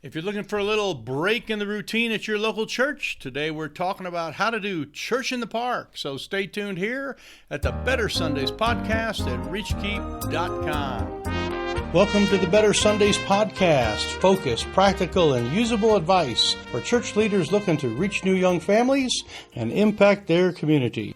If you're looking for a little break in the routine at your local church, today we're talking about how to do church in the park. So stay tuned here at the Better Sundays podcast at reachkeep.com. Welcome to the Better Sundays podcast. Focused, practical, and usable advice for church leaders looking to reach new young families and impact their community.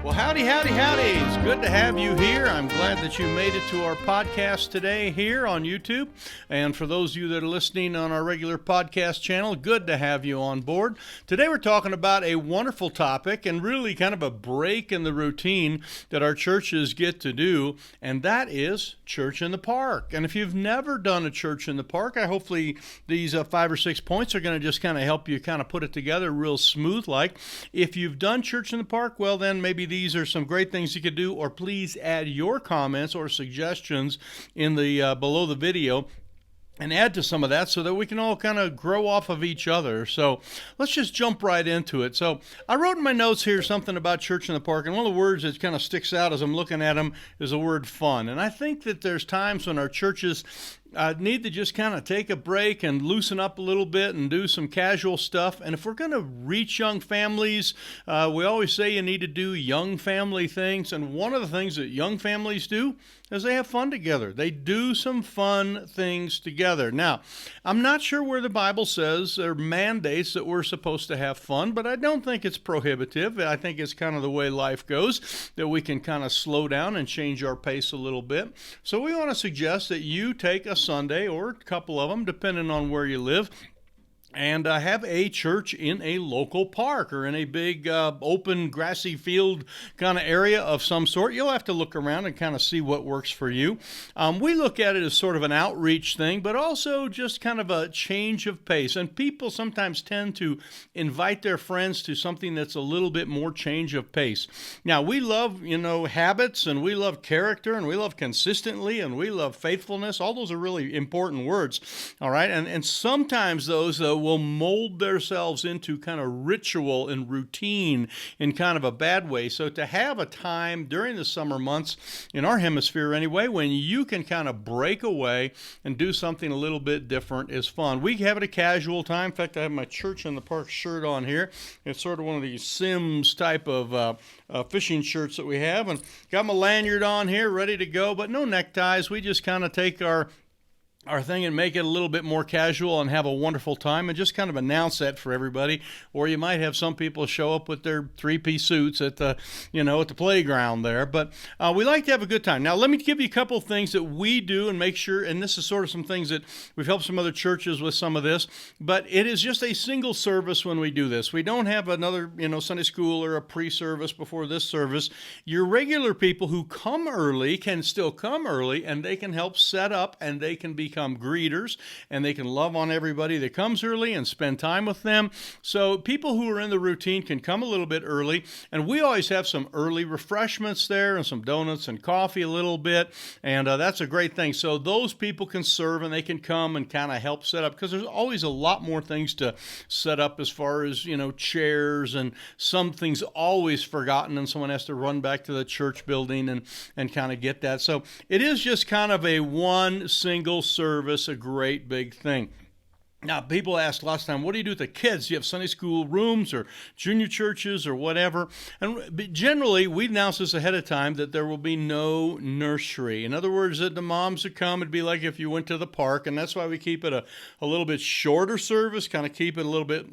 Well, howdy. It's good to have you here. I'm glad that you made it to our podcast today here on YouTube. And for those of you that are listening on our regular podcast channel, good to have you on board. Today we're talking about a wonderful topic and really kind of a break in the routine that our churches get to do, and that is church in the park. And if you've never done a church in the park, hopefully these 5 or 6 points are going to just kind of help you kind of put it together real smooth like. If you've done church in the park, well then maybe these are some great things you could do, or please add your comments or suggestions in the below the video and add to some of that so that we can all kind of grow off of each other. So let's just jump right into it. So I wrote in my notes here something about church in the park, and one of the words that kind of sticks out as I'm looking at them is the word fun. And I think that there's times when our churches need to just kind of take a break and loosen up a little bit and do some casual stuff. And if we're going to reach young families, we always say you need to do young family things. And one of the things that young families do is they have fun together. They do some fun things together. Now, I'm not sure where the Bible says or mandates that we're supposed to have fun, but I don't think it's prohibitive. I think it's kind of the way life goes, that we can kind of slow down and change our pace a little bit. So we want to suggest that you take a Sunday, or a couple of them, depending on where you live, and have a church in a local park or in a big open grassy field kind of area of some sort. You'll have to look around and kind of see what works for you. We look at it as sort of an outreach thing, but also just kind of a change of pace. And people sometimes tend to invite their friends to something that's a little bit more change of pace. Now, we love, habits, and we love character, and we love consistently, and we love faithfulness. All those are really important words, all right? And sometimes those, though, will mold themselves into kind of ritual and routine in kind of a bad way. So to have a time during the summer months, in our hemisphere anyway, when you can kind of break away and do something a little bit different is fun. We have it a casual time. In fact, I have my Church in the Park shirt on here. It's sort of one of these Sims type of fishing shirts that we have, and got my lanyard on here ready to go, but no neckties. We just kind of take our thing and make it a little bit more casual and have a wonderful time, and just kind of announce that for everybody. Or you might have some people show up with their three-piece suits at the playground there. But we like to have a good time. Now, let me give you a couple of things that we do and make sure, and this is sort of some things that we've helped some other churches with some of this, but it is just a single service when we do this. We don't have another, Sunday school or a pre-service before this service. Your regular people who come early can still come early, and they can help set up, and they can become greeters, and they can love on everybody that comes early and spend time with them. So people who are in the routine can come a little bit early, and we always have some early refreshments there and some donuts and coffee a little bit, and that's a great thing. So those people can serve, and they can come and kind of help set up, because there's always a lot more things to set up as far as, chairs, and some things always forgotten, and someone has to run back to the church building and kind of get that. So it is just kind of a one single service, a great big thing. Now, people ask last time, what do you do with the kids? Do you have Sunday school rooms or junior churches or whatever? And generally, we announce this ahead of time that there will be no nursery. In other words, that the moms would come, it'd be like if you went to the park, and that's why we keep it a little bit shorter service, kind of keep it a little bit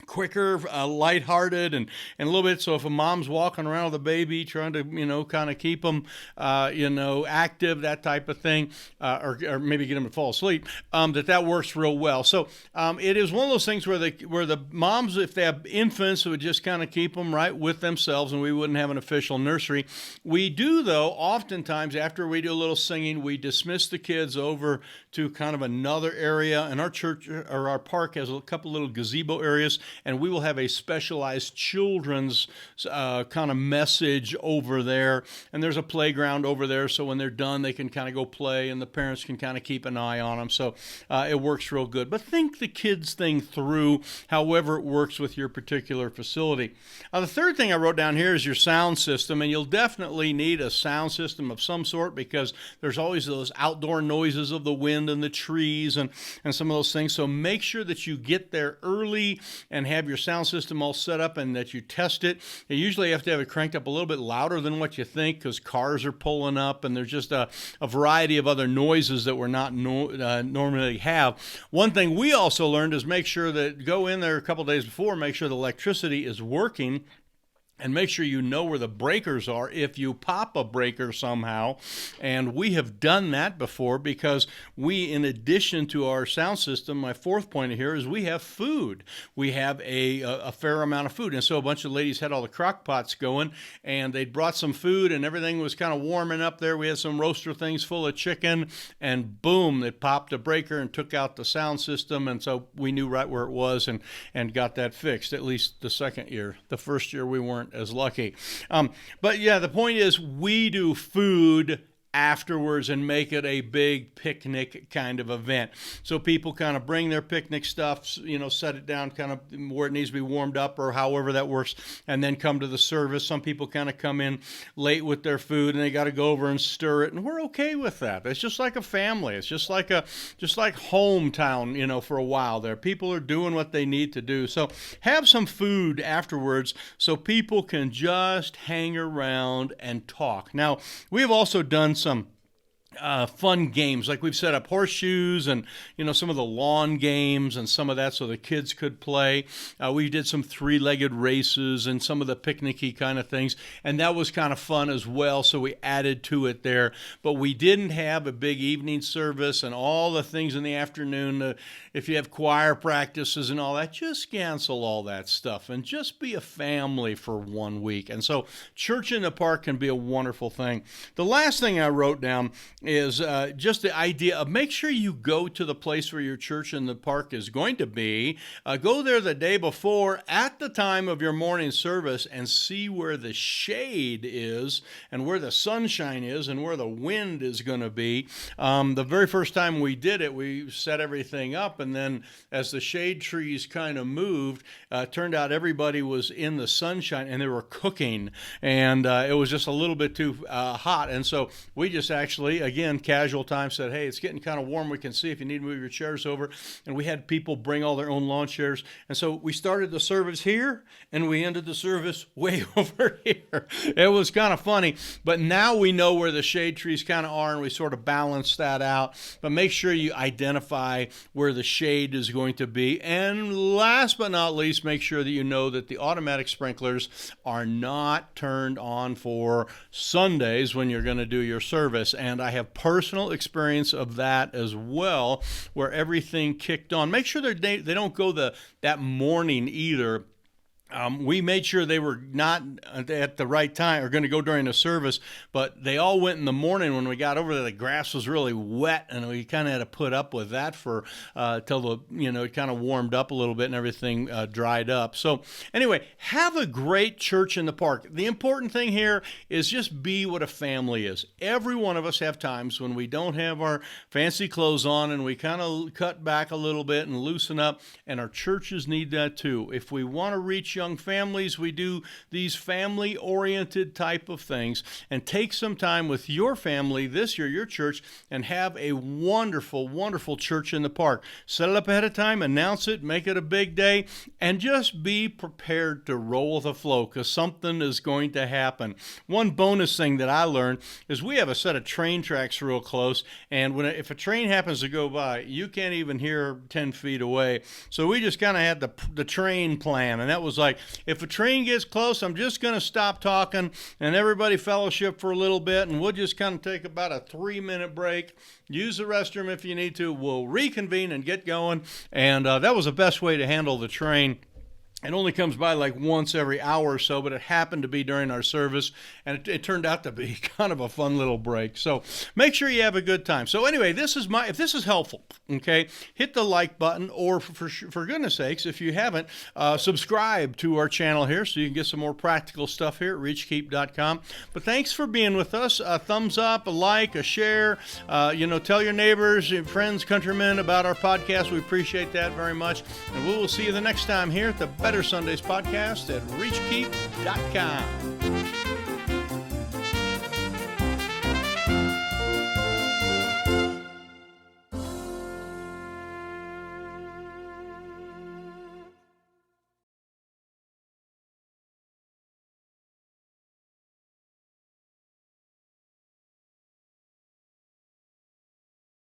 quicker, lighthearted, and a little bit. So if a mom's walking around with a baby, trying to, kind of keep them, active, that type of thing, or maybe get them to fall asleep, that works real well. So it is one of those things where the moms, if they have infants, would just kind of keep them right with themselves, and we wouldn't have an official nursery. We do, though, oftentimes after we do a little singing, we dismiss the kids over to kind of another area. And our church or our park has a couple little gazebo areas and we will have a specialized children's kind of message over there. And there's a playground over there, so when they're done, they can kind of go play, and the parents can kind of keep an eye on them. So it works real good. But think the kids thing through, however it works with your particular facility. The third thing I wrote down here is your sound system, and you'll definitely need a sound system of some sort because there's always those outdoor noises of the wind and the trees and some of those things. So make sure that you get there early and have your sound system all set up and that you test it. You usually have to have it cranked up a little bit louder than what you think because cars are pulling up and there's just a variety of other noises that we're not normally have. One thing we also learned is make sure that go in there a couple days before, make sure the electricity is working. And make sure you know where the breakers are if you pop a breaker somehow. And we have done that before because we, in addition to our sound system, my fourth point here is we have food. We have a fair amount of food. And so a bunch of ladies had all the crock pots going, and they'd brought some food, and everything was kind of warming up there. We had some roaster things full of chicken, and boom, they popped a breaker and took out the sound system. And so we knew right where it was and got that fixed, at least the second year. The first year we weren't as lucky. But yeah, the point is we do food afterwards and make it a big picnic kind of event. So people kind of bring their picnic stuff, set it down kind of where it needs to be warmed up or however that works, and then come to the service. Some people kind of come in late with their food and they got to go over and stir it, and we're okay with that. It's just like a family. It's just like hometown, for a while there. People are doing what they need to do. So have some food afterwards so people can just hang around and talk. Now, we have also done some fun games, like we've set up horseshoes and some of the lawn games and some of that so the kids could play. We did some three-legged races and some of the picnicky kind of things, and that was kind of fun as well, so we added to it there. But we didn't have a big evening service and all the things in the afternoon. If you have choir practices and all that, just cancel all that stuff and just be a family for 1 week. And so church in the park can be a wonderful thing. The last thing I wrote down is just the idea of make sure you go to the place where your church in the park is going to be. Go there the day before at the time of your morning service and see where the shade is and where the sunshine is and where the wind is going to be. The very first time we did it, we set everything up, and then as the shade trees kind of moved, turned out everybody was in the sunshine and they were cooking, and it was just a little bit too hot. And so we just actually, again, casual time, said, hey, it's getting kind of warm. We can see if you need to move your chairs over. And we had people bring all their own lawn chairs. And so we started the service here and we ended the service way over here. It was kind of funny, but now we know where the shade trees kind of are and we sort of balance that out. But make sure you identify where the shade is going to be. And last but not least, make sure that you know that the automatic sprinklers are not turned on for Sundays when you're going to do your service. And I have personal experience of that as well, where everything kicked on. Make sure they don't go that morning either. We made sure they were not at the right time or going to go during the service, but they all went in the morning. When we got over there, the grass was really wet, and we kind of had to put up with that for till it kind of warmed up a little bit and everything dried up. So anyway, have a great church in the park. The important thing here is just be what a family is. Every one of us have times when we don't have our fancy clothes on and we kind of cut back a little bit and loosen up, and our churches need that too. If we want to reach young families, we do these family-oriented type of things, and take some time with your family this year, your church, and have a wonderful, wonderful church in the park. Set it up ahead of time, announce it, make it a big day, and just be prepared to roll with the flow because something is going to happen. One bonus thing that I learned is we have a set of train tracks real close, and if a train happens to go by, you can't even hear 10 feet away. So we just kind of had the train plan, and that was like, if a train gets close, I'm just going to stop talking and everybody fellowship for a little bit, and we'll just kind of take about a 3-minute break, use the restroom if you need to, we'll reconvene and get going. And that was the best way to handle the train. It only comes by like once every hour or so, but it happened to be during our service, and it turned out to be kind of a fun little break. So make sure you have a good time. So anyway, if this is helpful, okay, hit the like button, or for goodness sakes, if you haven't, subscribe to our channel here so you can get some more practical stuff here at reachkeep.com. But thanks for being with us. A thumbs up, a like, a share. Tell your neighbors, your friends, countrymen about our podcast. We appreciate that very much. And we will see you the next time here at the Better Sundays podcast at reachkeep.com.